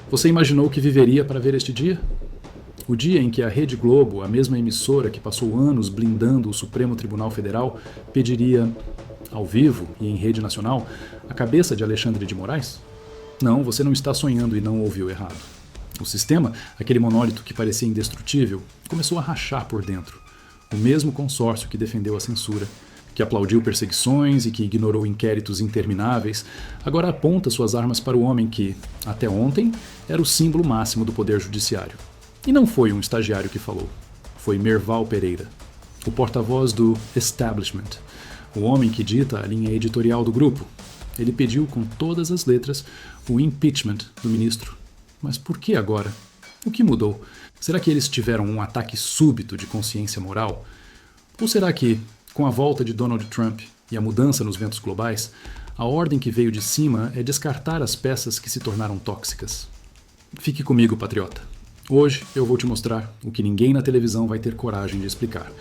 Você imaginou que viveria para ver este dia? O dia em que a Rede Globo, a mesma emissora que passou anos blindando o Supremo Tribunal Federal, pediria, ao vivo e em rede nacional, a cabeça de Alexandre de Moraes? Não, você não está sonhando e não ouviu errado. O sistema, aquele monólito que parecia indestrutível, começou a rachar por dentro. O mesmo consórcio que defendeu a censura, que aplaudiu perseguições e que ignorou inquéritos intermináveis, agora aponta suas armas para o homem que, até ontem, era o símbolo máximo do poder judiciário. E não foi um estagiário que falou. Foi Merval Pereira, o porta-voz do establishment, o homem que dita a linha editorial do grupo. Ele pediu com todas as letras o impeachment do ministro. Mas por que agora? O que mudou? Será que eles tiveram um ataque súbito de consciência moral? Ou será que, com a volta de Donald Trump e a mudança nos ventos globais, a ordem que veio de cima é descartar as peças que se tornaram tóxicas? Fique comigo, patriota. Hoje eu vou te mostrar o que ninguém na televisão vai ter coragem de explicar.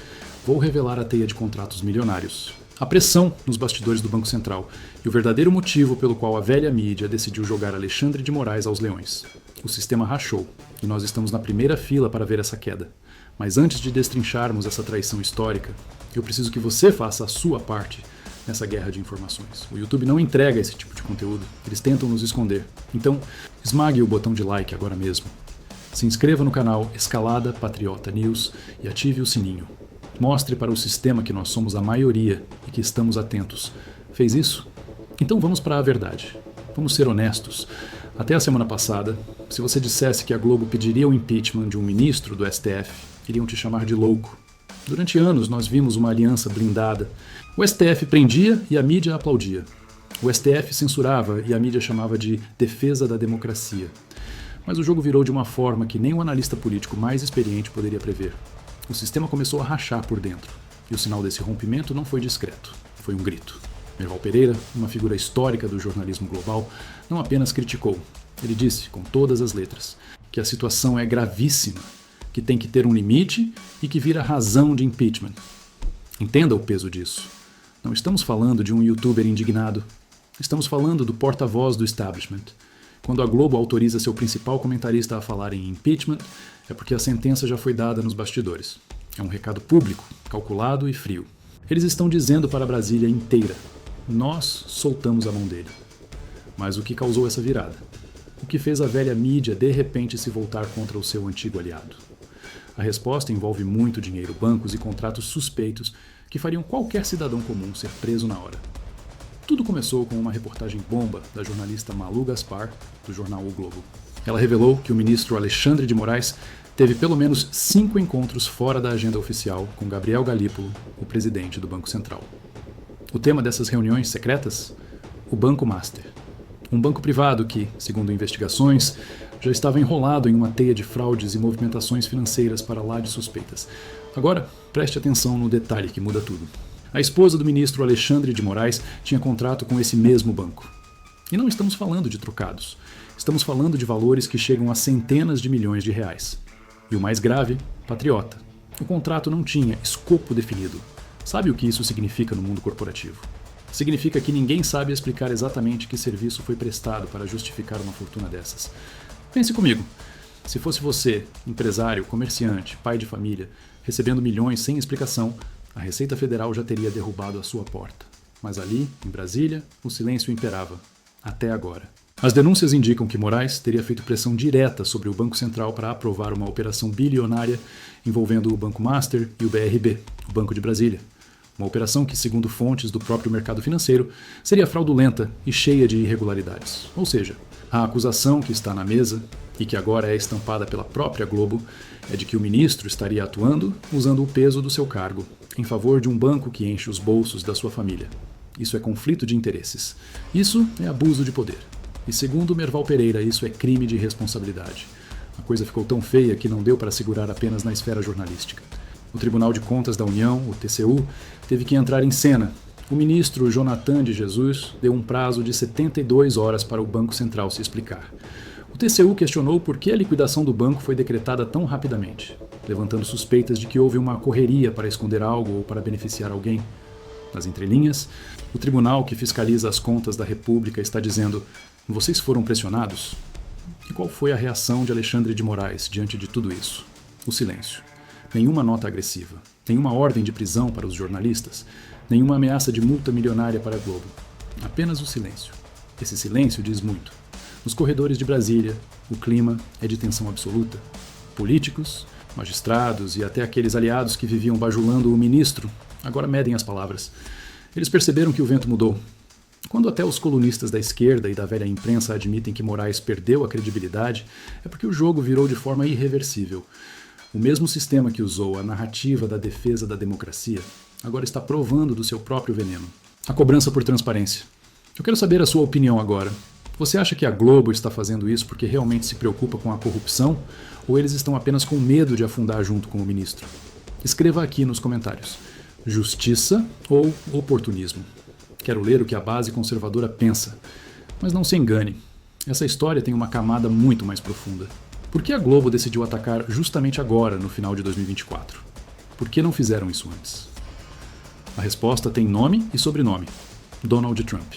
Vou revelar a teia de contratos milionários, a pressão nos bastidores do Banco Central e o verdadeiro motivo pelo qual a velha mídia decidiu jogar Alexandre de Moraes aos leões. O sistema rachou e nós estamos na primeira fila para ver essa queda. Mas antes de destrincharmos essa traição histórica, eu preciso que você faça a sua parte nessa guerra de informações. O YouTube não entrega esse tipo de conteúdo, eles tentam nos esconder. Então, esmague o botão de like agora mesmo. Se inscreva no canal Escalada Patriota News e ative o sininho. Mostre para o sistema que nós somos a maioria e que estamos atentos. Fez isso? Então vamos para a verdade. Vamos ser honestos. Até a semana passada, se você dissesse que a Globo pediria o impeachment de um ministro do STF, iriam te chamar de louco. Durante anos nós vimos uma aliança blindada. O STF prendia e a mídia aplaudia. O STF censurava e a mídia chamava de defesa da democracia. Mas o jogo virou de uma forma que nem o analista político mais experiente poderia prever. O sistema começou a rachar por dentro. E o sinal desse rompimento não foi discreto. Foi um grito. Merval Pereira, uma figura histórica do jornalismo global, não apenas criticou. Ele disse, com todas as letras, que a situação é gravíssima, que tem que ter um limite e que vira razão de impeachment. Entenda o peso disso. Não estamos falando de um youtuber indignado. Estamos falando do porta-voz do establishment. Quando a Globo autoriza seu principal comentarista a falar em impeachment, é porque a sentença já foi dada nos bastidores. É um recado público, calculado e frio. Eles estão dizendo para a Brasília inteira: nós soltamos a mão dele. Mas o que causou essa virada? O que fez a velha mídia de repente se voltar contra o seu antigo aliado? A resposta envolve muito dinheiro, bancos e contratos suspeitos que fariam qualquer cidadão comum ser preso na hora. Tudo começou com uma reportagem bomba da jornalista Malu Gaspar, do jornal O Globo. Ela revelou que o ministro Alexandre de Moraes teve pelo menos 5 encontros fora da agenda oficial com Gabriel Galípolo, o presidente do Banco Central. O tema dessas reuniões secretas? O Banco Master. Um banco privado que, segundo investigações, já estava enrolado em uma teia de fraudes e movimentações financeiras para lá de suspeitas. Agora, preste atenção no detalhe que muda tudo. A esposa do ministro Alexandre de Moraes tinha contrato com esse mesmo banco. E não estamos falando de trocados. Estamos falando de valores que chegam a centenas de milhões de reais. E o mais grave, patriota. O contrato não tinha escopo definido. Sabe o que isso significa no mundo corporativo? Significa que ninguém sabe explicar exatamente que serviço foi prestado para justificar uma fortuna dessas. Pense comigo. Se fosse você, empresário, comerciante, pai de família, recebendo milhões sem explicação, a Receita Federal já teria derrubado a sua porta. Mas ali, em Brasília, o silêncio imperava. Até agora. As denúncias indicam que Moraes teria feito pressão direta sobre o Banco Central para aprovar uma operação bilionária envolvendo o Banco Master e o BRB, o Banco de Brasília. Uma operação que, segundo fontes do próprio mercado financeiro, seria fraudulenta e cheia de irregularidades. Ou seja, a acusação que está na mesa, e que agora é estampada pela própria Globo, é de que o ministro estaria atuando usando o peso do seu cargo em favor de um banco que enche os bolsos da sua família. Isso é conflito de interesses. Isso é abuso de poder. E segundo Merval Pereira, isso é crime de responsabilidade. A coisa ficou tão feia que não deu para segurar apenas na esfera jornalística. O Tribunal de Contas da União, o TCU, teve que entrar em cena. O ministro Jonathan de Jesus deu um prazo de 72 horas para o Banco Central se explicar. O TCU questionou por que a liquidação do banco foi decretada tão rapidamente, levantando suspeitas de que houve uma correria para esconder algo ou para beneficiar alguém. Nas entrelinhas, o tribunal que fiscaliza as contas da República está dizendo: vocês foram pressionados? E qual foi a reação de Alexandre de Moraes diante de tudo isso? O silêncio. Nenhuma nota agressiva, nenhuma ordem de prisão para os jornalistas, nenhuma ameaça de multa milionária para a Globo. Apenas o silêncio. Esse silêncio diz muito. Nos corredores de Brasília, o clima é de tensão absoluta. Políticos, magistrados e até aqueles aliados que viviam bajulando o ministro agora medem as palavras. Eles perceberam que o vento mudou. Quando até os colunistas da esquerda e da velha imprensa admitem que Moraes perdeu a credibilidade, é porque o jogo virou de forma irreversível. O mesmo sistema que usou a narrativa da defesa da democracia agora está provando do seu próprio veneno. A cobrança por transparência. Eu quero saber a sua opinião agora. Você acha que a Globo está fazendo isso porque realmente se preocupa com a corrupção ou eles estão apenas com medo de afundar junto com o ministro? Escreva aqui nos comentários. Justiça ou oportunismo? Quero ler o que a base conservadora pensa. Mas não se engane, essa história tem uma camada muito mais profunda. Por que a Globo decidiu atacar justamente agora, no final de 2024? Por que não fizeram isso antes? A resposta tem nome e sobrenome: Donald Trump.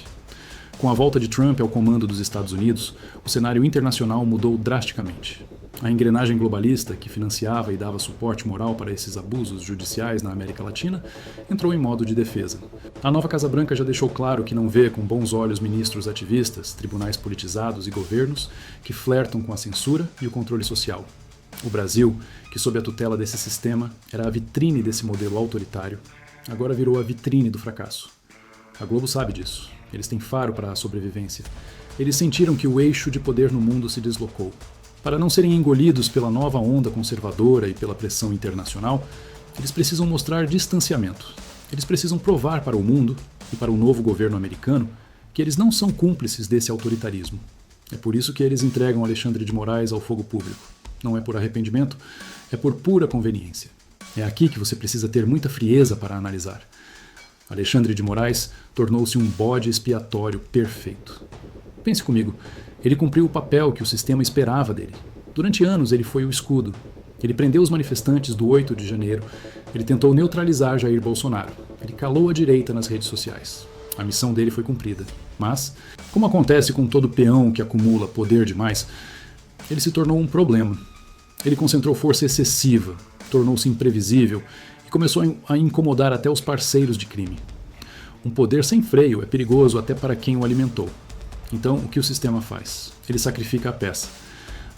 Com a volta de Trump ao comando dos Estados Unidos, o cenário internacional mudou drasticamente. A engrenagem globalista, que financiava e dava suporte moral para esses abusos judiciais na América Latina, entrou em modo de defesa. A nova Casa Branca já deixou claro que não vê com bons olhos ministros ativistas, tribunais politizados e governos que flertam com a censura e o controle social. O Brasil, que sob a tutela desse sistema era a vitrine desse modelo autoritário, agora virou a vitrine do fracasso. A Globo sabe disso. Eles têm faro para a sobrevivência. Eles sentiram que o eixo de poder no mundo se deslocou. Para não serem engolidos pela nova onda conservadora e pela pressão internacional, eles precisam mostrar distanciamento. Eles precisam provar para o mundo e para o novo governo americano que eles não são cúmplices desse autoritarismo. É por isso que eles entregam Alexandre de Moraes ao fogo público. Não é por arrependimento, é por pura conveniência. É aqui que você precisa ter muita frieza para analisar. Alexandre de Moraes tornou-se um bode expiatório perfeito. Pense comigo, ele cumpriu o papel que o sistema esperava dele. Durante anos ele foi o escudo. Ele prendeu os manifestantes do 8 de janeiro. Ele tentou neutralizar Jair Bolsonaro. Ele calou a direita nas redes sociais. A missão dele foi cumprida. Mas, como acontece com todo peão que acumula poder demais, ele se tornou um problema. Ele concentrou força excessiva, tornou-se imprevisível e começou a incomodar até os parceiros de crime. Um poder sem freio é perigoso até para quem o alimentou. Então, o que o sistema faz? Ele sacrifica a peça.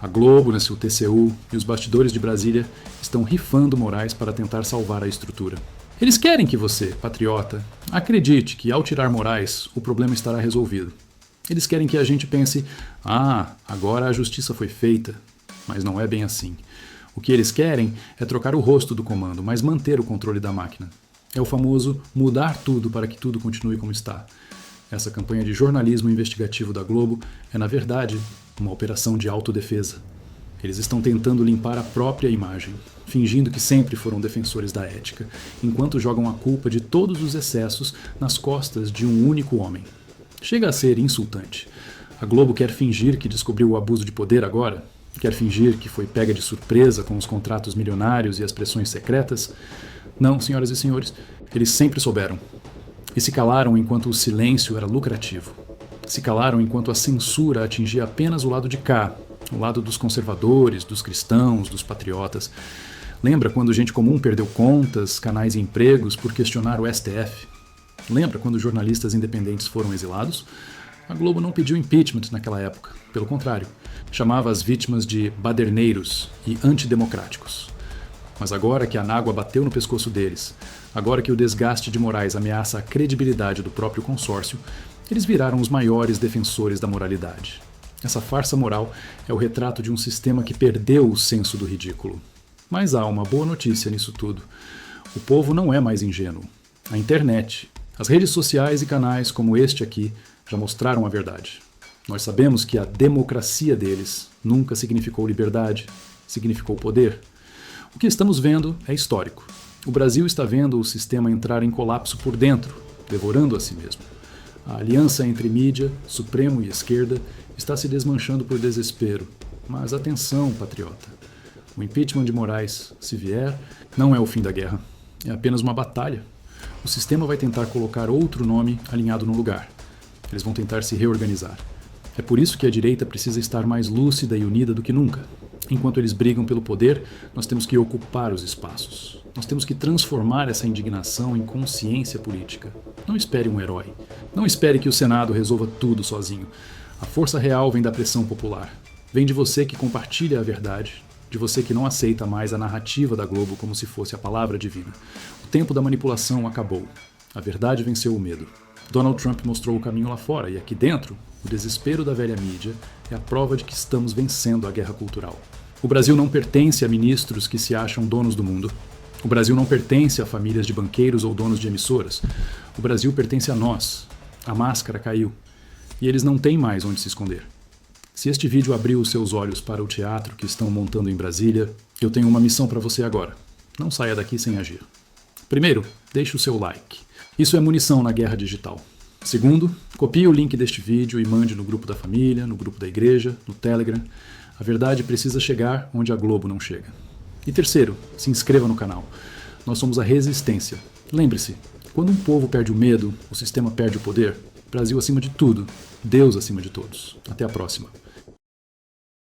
A Globo, o TCU e os bastidores de Brasília estão rifando Moraes para tentar salvar a estrutura. Eles querem que você, patriota, acredite que ao tirar Moraes, o problema estará resolvido. Eles querem que a gente pense, agora a justiça foi feita. Mas não é bem assim. O que eles querem é trocar o rosto do comando, mas manter o controle da máquina. É o famoso mudar tudo para que tudo continue como está. Essa campanha de jornalismo investigativo da Globo é, na verdade, uma operação de autodefesa. Eles estão tentando limpar a própria imagem, fingindo que sempre foram defensores da ética, enquanto jogam a culpa de todos os excessos nas costas de um único homem. Chega a ser insultante. A Globo quer fingir que descobriu o abuso de poder agora? Quer fingir que foi pega de surpresa com os contratos milionários e as pressões secretas? Não, senhoras e senhores, eles sempre souberam. E se calaram enquanto o silêncio era lucrativo. Se calaram enquanto a censura atingia apenas o lado de cá, o lado dos conservadores, dos cristãos, dos patriotas. Lembra quando gente comum perdeu contas, canais e empregos por questionar o STF? Lembra quando jornalistas independentes foram exilados? A Globo não pediu impeachment naquela época, pelo contrário, chamava as vítimas de baderneiros e antidemocráticos. Mas agora que a nágua bateu no pescoço deles, agora que o desgaste de Moraes ameaça a credibilidade do próprio consórcio, eles viraram os maiores defensores da moralidade. Essa farsa moral é o retrato de um sistema que perdeu o senso do ridículo. Mas há uma boa notícia nisso tudo. O povo não é mais ingênuo. A internet, as redes sociais e canais como este aqui já mostraram a verdade. Nós sabemos que a democracia deles nunca significou liberdade, significou poder. O que estamos vendo é histórico. O Brasil está vendo o sistema entrar em colapso por dentro, devorando a si mesmo. A aliança entre mídia, Supremo e esquerda está se desmanchando por desespero. Mas atenção, patriota. O impeachment de Moraes, se vier, não é o fim da guerra. É apenas uma batalha. O sistema vai tentar colocar outro nome alinhado no lugar. Eles vão tentar se reorganizar. É por isso que a direita precisa estar mais lúcida e unida do que nunca. Enquanto eles brigam pelo poder, nós temos que ocupar os espaços. Nós temos que transformar essa indignação em consciência política. Não espere um herói. Não espere que o Senado resolva tudo sozinho. A força real vem da pressão popular. Vem de você que compartilha a verdade, de você que não aceita mais a narrativa da Globo como se fosse a palavra divina. O tempo da manipulação acabou. A verdade venceu o medo. Donald Trump mostrou o caminho lá fora e aqui dentro, o desespero da velha mídia é a prova de que estamos vencendo a guerra cultural. O Brasil não pertence a ministros que se acham donos do mundo. O Brasil não pertence a famílias de banqueiros ou donos de emissoras. O Brasil pertence a nós. A máscara caiu. E eles não têm mais onde se esconder. Se este vídeo abriu os seus olhos para o teatro que estão montando em Brasília, eu tenho uma missão para você agora. Não saia daqui sem agir. Primeiro, deixe o seu like. Isso é munição na guerra digital. Segundo, copie o link deste vídeo e mande no grupo da família, no grupo da igreja, no Telegram. A verdade precisa chegar onde a Globo não chega. E terceiro, se inscreva no canal. Nós somos a resistência. Lembre-se, quando um povo perde o medo, o sistema perde o poder. Brasil acima de tudo, Deus acima de todos. Até a próxima.